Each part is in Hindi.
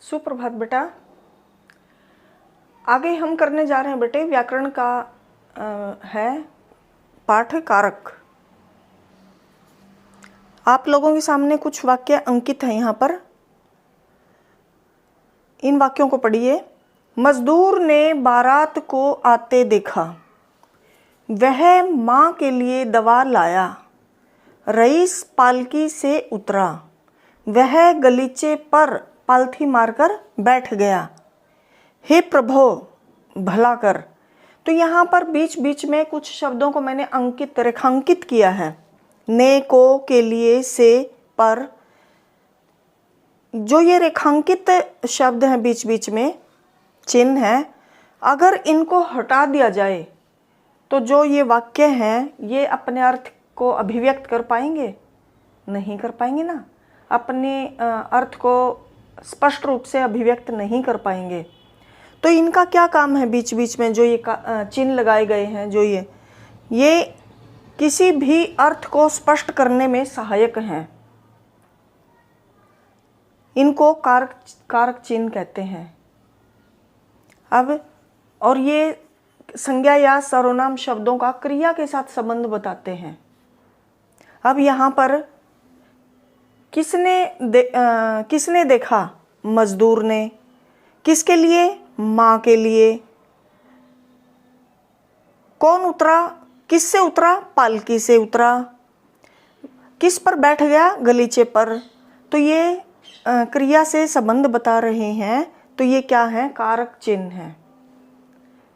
सुप्रभात बेटा। आगे हम करने जा रहे हैं बेटे व्याकरण का है पाठ कारक। आप लोगों के सामने कुछ वाक्य अंकित हैं यहाँ पर। इन वाक्यों को पढ़िए। मजदूर ने बारात को आते देखा, वह माँ के लिए दवा लाया। रईस पालकी से उतरा, वह गलीचे पर पालथी मारकर बैठ गया। हे प्रभो भला कर। तो यहाँ पर बीच बीच में कुछ शब्दों को मैंने रेखांकित किया है। ने, को, के लिए, से, पर। जो ये रेखांकित शब्द हैं बीच बीच में चिन्ह है, अगर इनको हटा दिया जाए तो जो ये वाक्य हैं ये अपने अर्थ को अभिव्यक्त कर पाएंगे? नहीं कर पाएंगे ना। अपने अर्थ को स्पष्ट रूप से अभिव्यक्त नहीं कर पाएंगे। तो इनका क्या काम है? बीच बीच में जो ये चिन्ह लगाए गए हैं, जो ये किसी भी अर्थ को स्पष्ट करने में सहायक हैं। इनको कारक चिन्ह कहते हैं। अब और ये संज्ञा या सर्वनाम शब्दों का क्रिया के साथ संबंध बताते हैं। अब यहाँ पर किसने देखा? मजदूर ने। किसके लिए? माँ के लिए। कौन उतरा? किससे उतरा? पालकी से उतरा। किस पर बैठ गया? गलीचे पर। तो ये क्रिया से संबंध बता रहे हैं। तो ये क्या है? कारक चिन्ह है।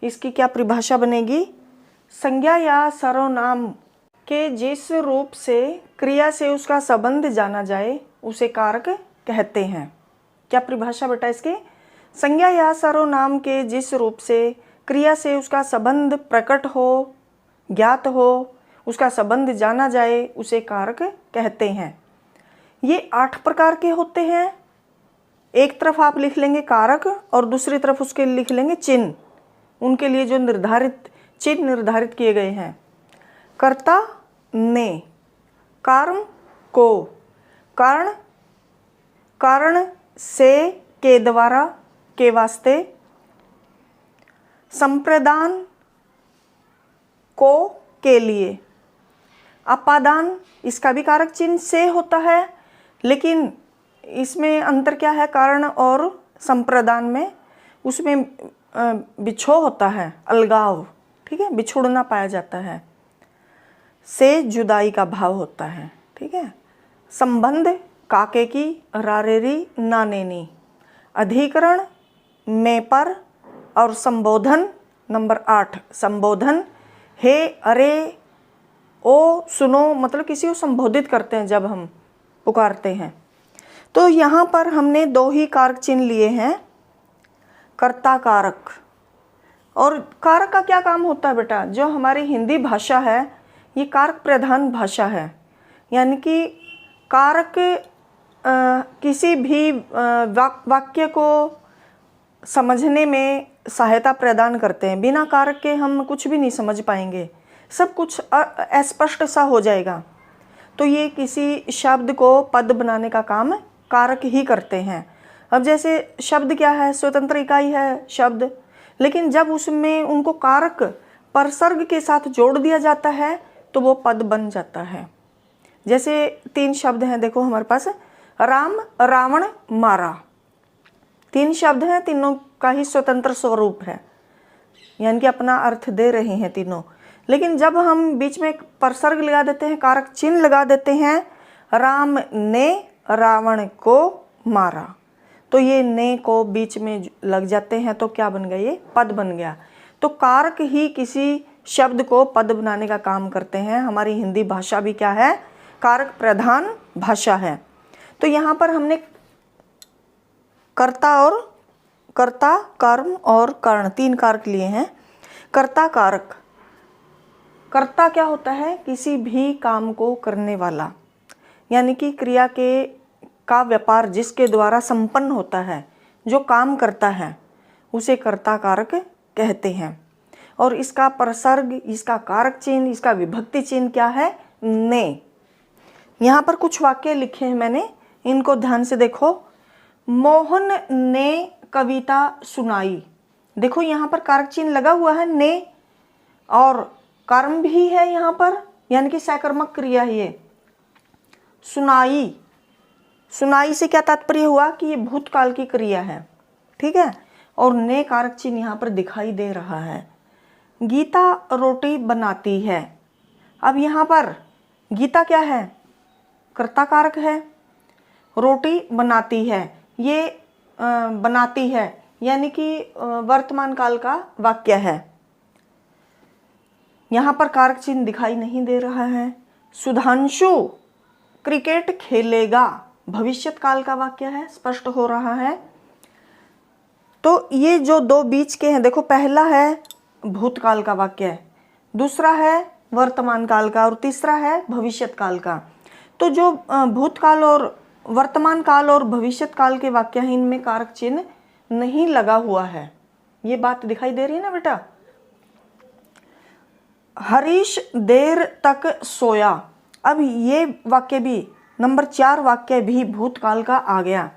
इसकी क्या परिभाषा बनेगी? संज्ञा या सर्वनाम के जिस रूप से क्रिया से उसका संबंध जाना जाए उसे कारक कहते हैं। क्या परिभाषा बेटा इसकी? संज्ञा या सर्वनाम के जिस रूप से क्रिया से उसका संबंध प्रकट हो, ज्ञात हो, उसका संबंध जाना जाए उसे कारक कहते हैं। ये 8 प्रकार के होते हैं। एक तरफ आप लिख लेंगे कारक और दूसरी तरफ उसके लिख लेंगे चिन्ह। उनके लिए जो चिन्ह निर्धारित किए गए हैं। कर्ता ने, कर्म को, कारण से, के द्वारा, के वास्ते, संप्रदान को, के लिए, अपादान इसका भी कारक चिन्ह से होता है, लेकिन इसमें अंतर क्या है? कारण और संप्रदान में उसमें बिछोह होता है, अलगाव, ठीक है, बिछुड़ना पाया जाता है। से जुदाई का भाव होता है, ठीक है। संबंध काके की, रारेरी, नानेनी। अधिकरण में, पर। और संबोधन नंबर 8 संबोधन। हे, अरे, ओ, सुनो, मतलब किसी को संबोधित करते हैं जब हम पुकारते हैं। तो यहाँ पर हमने 2 ही कारक चिन्ह लिए हैं, कर्ता कारक। और कारक का क्या काम होता है बेटा? जो हमारी हिंदी भाषा है ये कारक प्रधान भाषा है। यानी कि कारक किसी भी वाक्य को समझने में सहायता प्रदान करते हैं। बिना कारक के हम कुछ भी नहीं समझ पाएंगे, सब कुछ अस्पष्ट सा हो जाएगा। तो ये किसी शब्द को पद बनाने का काम कारक ही करते हैं। अब जैसे शब्द क्या है? स्वतंत्र इकाई है शब्द, लेकिन जब उसमें उनको कारक परसर्ग के साथ जोड़ दिया जाता है तो वो पद बन जाता है। जैसे 3 शब्द हैं, देखो हमारे पास, राम, रावण, मारा। 3 शब्द हैं, तीनों का ही स्वतंत्र स्वरूप है, यानी कि अपना अर्थ दे रहे हैं तीनों। लेकिन जब हम बीच में परसर्ग लगा देते हैं, कारक चिन्ह लगा देते हैं, राम ने रावण को मारा, तो ये ने को बीच में लग जाते हैं तो क्या बन गया? ये पद बन गया। तो कारक ही किसी शब्द को पद बनाने का काम करते हैं। हमारी हिंदी भाषा भी क्या है? कारक प्रधान भाषा है। तो यहाँ पर हमने कर्ता, कर्म और कर्ण 3 कारक लिए हैं। कर्ता कारक। कर्ता क्या होता है? किसी भी काम को करने वाला, यानी कि क्रिया का व्यापार जिसके द्वारा संपन्न होता है, जो काम करता है उसे कर्ता कारक कहते हैं। और इसका परसर्ग, इसका कारक चिन्ह, इसका विभक्ति चिन्ह क्या है? ने। यहाँ पर कुछ वाक्य लिखे हैं मैंने, इनको ध्यान से देखो। मोहन ने कविता सुनाई। देखो यहाँ पर कारक चिन्ह लगा हुआ है ने, और कर्म भी है यहाँ पर, यानी कि सकर्मक क्रिया है ये। सुनाई, सुनाई से क्या तात्पर्य हुआ कि ये भूतकाल की क्रिया है, ठीक है। और ने कारक चिन्ह यहाँ पर दिखाई दे रहा है। गीता रोटी बनाती है। अब यहाँ पर गीता क्या है, कर्ता कारक है। रोटी बनाती है, ये बनाती है यानी कि वर्तमान काल का वाक्य है। यहाँ पर कारक चिन्ह दिखाई नहीं दे रहा है। सुधांशु क्रिकेट खेलेगा, भविष्यत काल का वाक्य है, स्पष्ट हो रहा है। तो ये जो दो बीच के हैं, देखो पहला है भूतकाल का वाक्य है, दूसरा है वर्तमान काल का, और तीसरा है भविष्यत काल का। तो जो भूतकाल और वर्तमान काल और भविष्यत काल के वाक्य हैं, इनमें कारक चिन्ह नहीं लगा हुआ है। ये बात दिखाई दे रही है ना बेटा। हरीश देर तक सोया। अब ये वाक्य भी, नंबर 4 वाक्य भी भूतकाल का आ गया।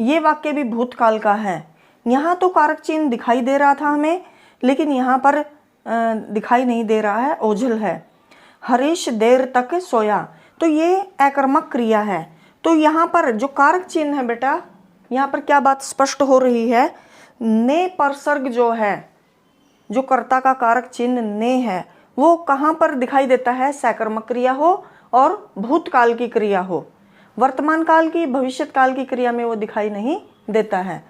ये वाक्य भी भूतकाल का है। यहाँ तो कारक चिन्ह दिखाई दे रहा था हमें, लेकिन यहाँ पर दिखाई नहीं दे रहा है, ओझल है। हरीश देर तक सोया, तो ये अकर्मक क्रिया है। तो यहाँ पर जो कारक चिन्ह है बेटा, यहाँ पर क्या बात स्पष्ट हो रही है, ने परसर्ग जो है, जो कर्ता का कारक चिन्ह ने है, वो कहाँ पर दिखाई देता है, सकर्मक क्रिया हो और भूतकाल की क्रिया हो। वर्तमान काल की, भविष्यत काल की क्रिया में वो दिखाई नहीं देता है।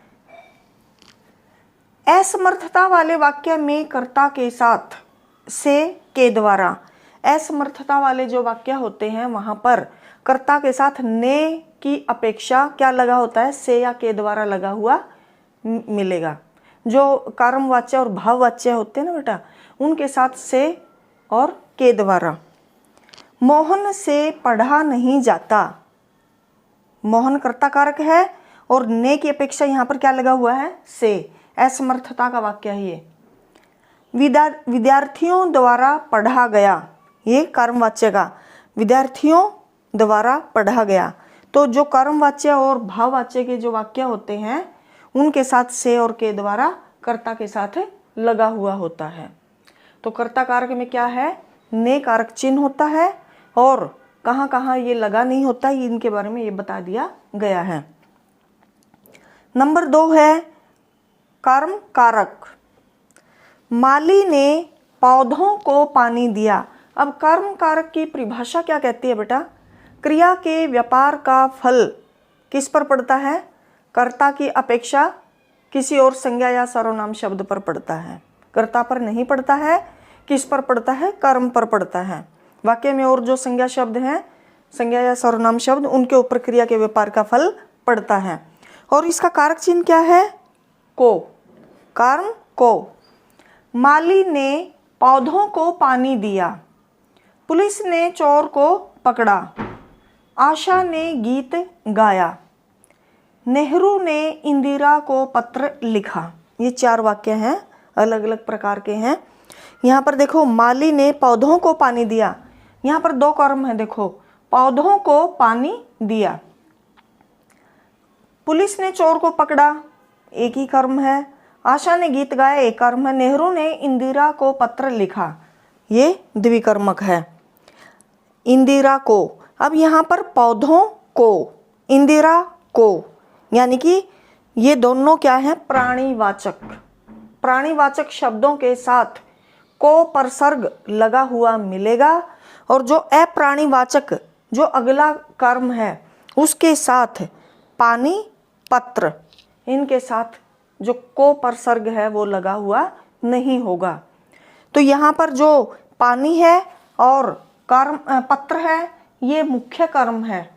असमर्थता वाले वाक्य में कर्ता के साथ से के द्वारा, असमर्थता वाले जो वाक्य होते हैं वहां पर कर्ता के साथ ने की अपेक्षा क्या लगा होता है, से या के द्वारा लगा हुआ मिलेगा। जो कर्मवाच्य और भाववाच्य होते हैं ना बेटा, उनके साथ से और के द्वारा। मोहन से पढ़ा नहीं जाता, मोहन कर्ता कारक है और ने की अपेक्षा यहाँ पर क्या लगा हुआ है, से, असमर्थता का वाक्य है ये। विद्यार्थियों द्वारा पढ़ा गया, ये कर्मवाच्य का, विद्यार्थियों द्वारा पढ़ा गया। तो जो कर्मवाच्य और भाववाच्य के जो वाक्य होते हैं, उनके साथ से और के द्वारा कर्ता के साथ लगा हुआ होता है। तो कर्ता कारक में क्या है, ने कारक चिन्ह होता है, और कहाँ कहाँ ये लगा नहीं होता, इनके बारे में ये बता दिया गया है। नंबर 2 है कर्म कारक। माली ने पौधों को पानी दिया। अब कर्म कारक की परिभाषा क्या कहती है बेटा, क्रिया के व्यापार का फल किस पर पड़ता है, कर्ता की अपेक्षा किसी और संज्ञा या सर्वनाम शब्द पर पड़ता है, कर्ता पर नहीं पड़ता है। किस पर पड़ता है, कर्म पर पड़ता है। वाक्य में और जो संज्ञा शब्द हैं, संज्ञा या सर्वनाम शब्द, उनके ऊपर क्रिया के व्यापार का फल पड़ता है। और इसका कारक चिन्ह क्या है, को, कर्म को। माली ने पौधों को पानी दिया, पुलिस ने चोर को पकड़ा, आशा ने गीत गाया, नेहरू ने इंदिरा को पत्र लिखा। ये 4 वाक्य हैं, अलग अलग प्रकार के हैं। यहाँ पर देखो, माली ने पौधों को पानी दिया, यहाँ पर 2 कर्म है। देखो, पौधों को पानी दिया, पुलिस ने चोर को पकड़ा, एक ही कर्म है। आशा ने गीत गाया, एक कर्म है। नेहरू ने इंदिरा को पत्र लिखा, ये द्विकर्मक है। इंदिरा को, अब यहाँ पर पौधों को, इंदिरा को, यानी कि ये दोनों क्या है, प्राणीवाचक। प्राणीवाचक शब्दों के साथ को परसर्ग लगा हुआ मिलेगा, और जो अप्राणीवाचक, जो अगला कर्म है, उसके साथ पानी, पत्र, इनके साथ जो को परसर्ग है वो लगा हुआ नहीं होगा। तो यहाँ पर जो पानी है और कर्म पत्र है, ये मुख्य कर्म है,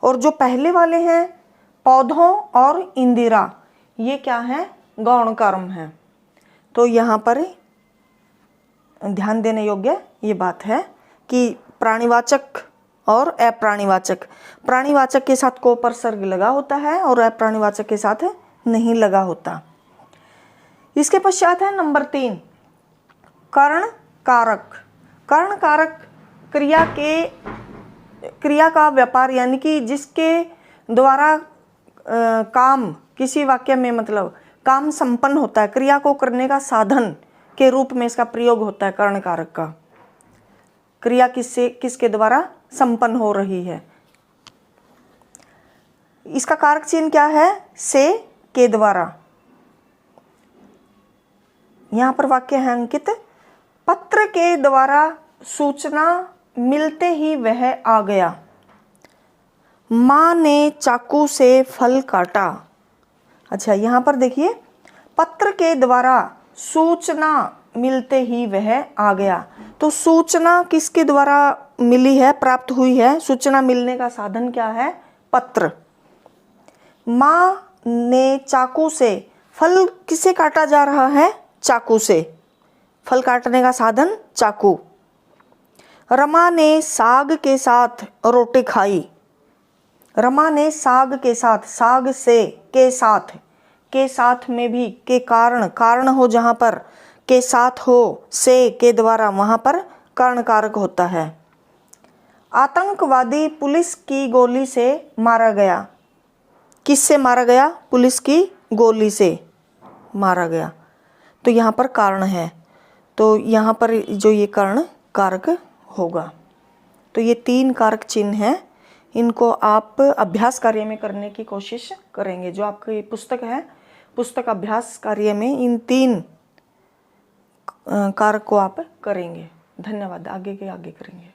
और जो पहले वाले हैं पौधों और इंदिरा, ये क्या है, गौण कर्म है। तो यहाँ पर ध्यान देने योग्य ये बात है कि प्राणीवाचक और अप्राणीवाचक, प्राणीवाचक के साथ को परसर्ग लगा होता है और अप्राणीवाचक के साथ नहीं लगा होता। इसके पश्चात है नंबर 3 कर्ण कारक। कर्ण कारक क्रिया का व्यापार, यानी कि जिसके द्वारा काम, किसी वाक्य में मतलब काम संपन्न होता है, क्रिया को करने का साधन के रूप में इसका प्रयोग होता है कर्ण कारक का। क्रिया किसके द्वारा संपन्न हो रही है। इसका कारक चिन्ह क्या है, से के द्वारा। यहां पर वाक्य है अंकित, पत्र के द्वारा सूचना मिलते ही वह आ गया। माँ ने चाकू से फल काटा। अच्छा, यहाँ पर देखिए, पत्र के द्वारा सूचना मिलते ही वह आ गया। तो सूचना किसके द्वारा मिली है, प्राप्त हुई है। सूचना मिलने का साधन क्या है, पत्र। माँ ने चाकू से, फल किसे काटा जा रहा है, चाकू से। फल काटने का साधन चाकू। रमा ने साग के साथ रोटी खाई। रमा ने साग के साथ, साग से, के साथ में भी के कारण हो जहाँ पर, के साथ हो, से के द्वारा, वहाँ पर कर्ण कारक होता है। आतंकवादी पुलिस की गोली से मारा गया। किससे मारा गया, पुलिस की गोली से मारा गया। तो यहाँ पर कारण है, तो यहाँ पर जो ये कर्ण कारक होगा। तो ये 3 कारक चिन्ह हैं, इनको आप अभ्यास कार्य में करने की कोशिश करेंगे। जो आपकी पुस्तक है, पुस्तक अभ्यास कार्य में इन 3 कारक को आप करेंगे। धन्यवाद। आगे के आगे करेंगे।